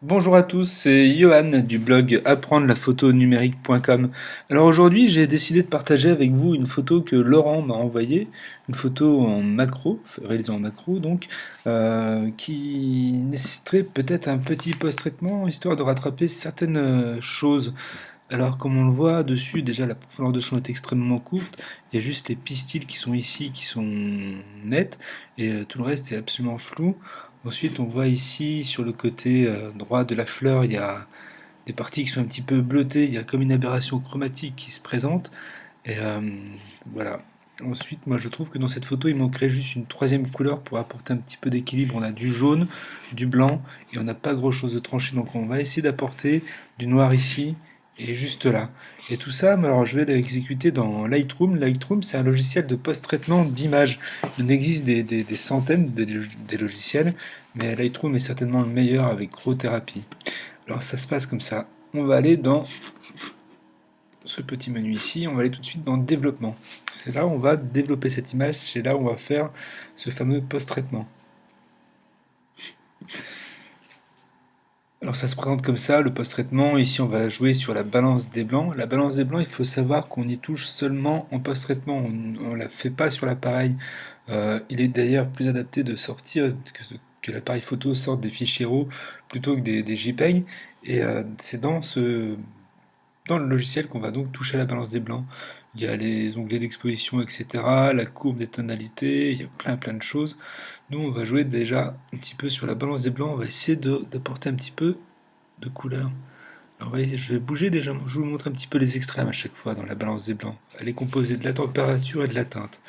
Bonjour à tous, c'est Johan du blog apprendre-la-photo-numérique.com. Alors aujourd'hui, j'ai décidé de partager avec vous une photo que Laurent m'a envoyée, une photo en macro, réalisée en macro donc, qui nécessiterait peut-être un petit post-traitement histoire de rattraper certaines choses. Alors comme on le voit dessus, déjà la profondeur de champ est extrêmement courte, il y a juste les pistils qui sont ici qui sont nets et tout le reste est absolument flou. Ensuite on voit ici sur le côté droit de la fleur, il y a des parties qui sont un petit peu bleutées, il y a comme une aberration chromatique qui se présente et voilà. Ensuite moi je trouve que dans cette photo il manquerait juste une troisième couleur pour apporter un petit peu d'équilibre. On a du jaune, du blanc et on n'a pas grand chose de tranché donc on va essayer d'apporter du noir ici et juste là. Et tout ça, alors je vais l'exécuter dans Lightroom. Lightroom, c'est un logiciel de post-traitement d'images. Il en existe des centaines des logiciels, mais Lightroom est certainement le meilleur avec Grothérapie. Alors ça se passe comme ça. On va aller dans ce petit menu ici, on va aller tout de suite dans développement. C'est là où on va développer cette image, c'est là où on va faire ce fameux post-traitement. Alors ça se présente comme ça, le post-traitement. Ici, on va jouer sur la balance des blancs. La balance des blancs, il faut savoir qu'on y touche seulement en post-traitement. On ne la fait pas sur l'appareil. Il est d'ailleurs plus adapté de sortir, que l'appareil photo sorte des fichiers RAW plutôt que des JPEG. Et c'est dans le logiciel qu'on va donc toucher à la balance des blancs. Il y a les onglets d'exposition, etc., la courbe des tonalités, il y a plein de choses. Nous, on va jouer déjà un petit peu sur la balance des blancs, on va essayer d'apporter un petit peu de couleur. Alors, vous voyez, je vais bouger déjà, je vous montre un petit peu les extrêmes à chaque fois dans la balance des blancs. Elle est composée de la température et de la teinte.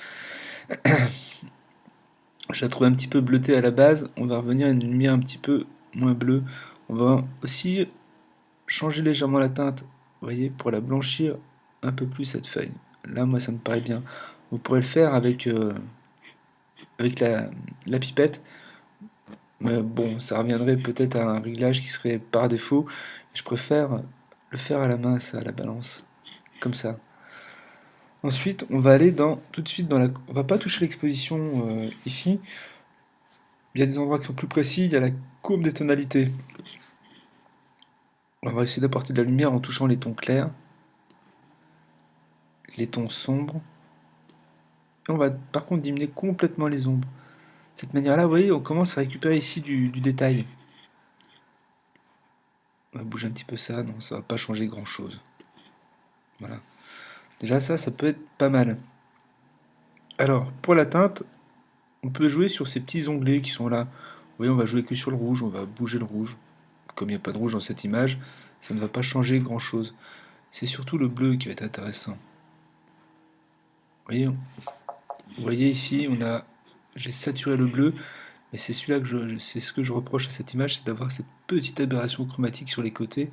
Je la trouve un petit peu bleutée à la base, on va revenir à une lumière un petit peu moins bleue. On va aussi changer légèrement la teinte, vous voyez, pour la blanchir un peu plus cette feuille. Là, moi, ça me paraît bien. Vous pourrez le faire avec la pipette, mais bon, ça reviendrait peut-être à un réglage qui serait par défaut. Je préfère le faire à la main, ça, à la balance, comme ça. Ensuite, on va aller tout de suite dans la... On va pas toucher l'exposition ici. Il y a des endroits qui sont plus précis, il y a la courbe des tonalités. On va essayer d'apporter de la lumière en touchant les tons clairs, les tons sombres. Et on va par contre diminuer complètement les ombres. De cette manière-là, vous voyez, on commence à récupérer ici du détail. On va bouger un petit peu ça, non, ça va pas changer grand-chose. Voilà. Déjà ça peut être pas mal. Alors, pour la teinte, on peut jouer sur ces petits onglets qui sont là. Vous voyez, on va jouer que sur le rouge, on va bouger le rouge. Comme il n'y a pas de rouge dans cette image, ça ne va pas changer grand-chose. C'est surtout le bleu qui va être intéressant. Vous voyez ici, j'ai saturé le bleu, mais c'est celui-là c'est ce que je reproche à cette image, c'est d'avoir cette petite aberration chromatique sur les côtés.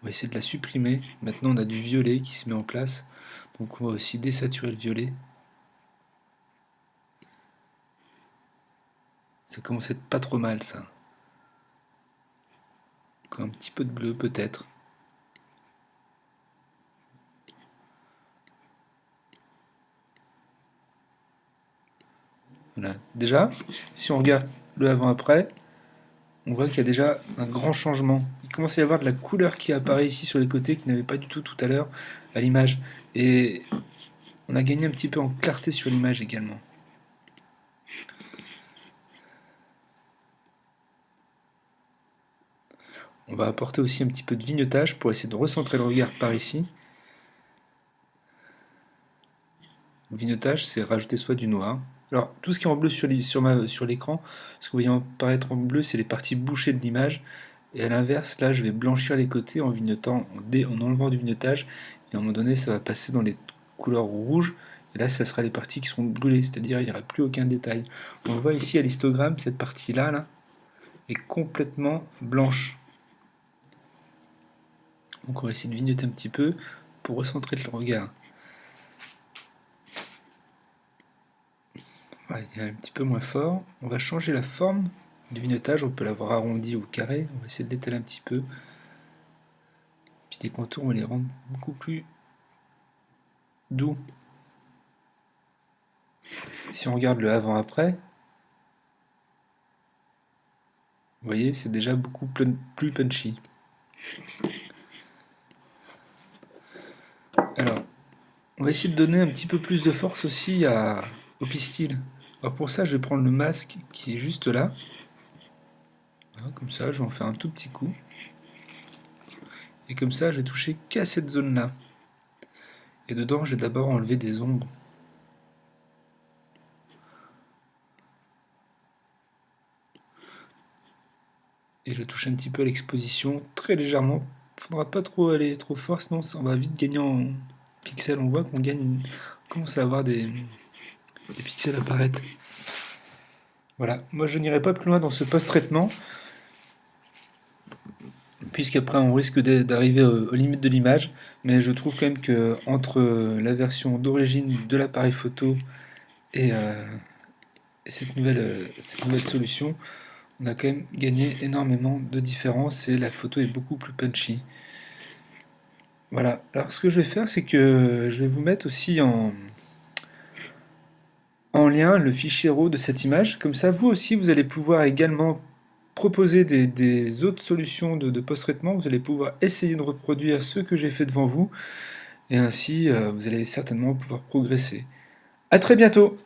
On va essayer de la supprimer. Maintenant, on a du violet qui se met en place. Donc, on va aussi désaturer le violet. Ça commence à être pas trop mal, ça. Encore un petit peu de bleu, peut-être. Voilà. Déjà, si on regarde le avant-après, on voit qu'il y a déjà un grand changement. Il commence à y avoir de la couleur qui apparaît ici sur les côtés, qui n'avait pas du tout à l'heure à l'image. Et on a gagné un petit peu en clarté sur l'image également. On va apporter aussi un petit peu de vignetage pour essayer de recentrer le regard par ici. Le vignetage, c'est rajouter soit du noir. Alors, tout ce qui est en bleu sur l'écran, ce que vous voyez apparaître en bleu, c'est les parties bouchées de l'image. Et à l'inverse, là, je vais blanchir les côtés en vignetant, en enlevant du vignetage. Et à un moment donné, ça va passer dans les couleurs rouges. Et là, ça sera les parties qui seront brûlées, c'est-à-dire il n'y aura plus aucun détail. On voit ici à l'histogramme, cette partie-là là, est complètement blanche. Donc on va essayer de vignetter un petit peu pour recentrer le regard. Ouais, il est un petit peu moins fort. On va changer la forme du vignetage, on peut l'avoir arrondi ou carré. On va essayer de l'étaler un petit peu. Puis les contours, on va les rendre beaucoup plus doux. Si on regarde le avant-après, Vous voyez, c'est déjà beaucoup plus punchy. Alors, on va essayer de donner un petit peu plus de force aussi au pistil. Alors pour ça, je vais prendre le masque qui est juste là. Voilà, comme ça, j'en fais un tout petit coup. Et comme ça, je vais toucher qu'à cette zone-là. Et dedans, je vais d'abord enlever des ombres. Et je touche un petit peu à l'exposition, très légèrement. Faudra pas trop aller trop fort, sinon on va vite gagner en pixels. On voit qu'on gagne, on commence à avoir des pixels apparaître. Voilà, moi je n'irai pas plus loin dans ce post-traitement, puisqu'après on risque d'arriver aux limites de l'image, mais je trouve quand même que entre la version d'origine de l'appareil photo et cette nouvelle solution, on a quand même gagné énormément de différence et la photo est beaucoup plus punchy. Voilà, alors ce que je vais faire, c'est que je vais vous mettre aussi en lien le fichier RAW de cette image. Comme ça, vous aussi, vous allez pouvoir également proposer des autres solutions de post-traitement. Vous allez pouvoir essayer de reproduire ce que j'ai fait devant vous. Et ainsi, vous allez certainement pouvoir progresser. À très bientôt!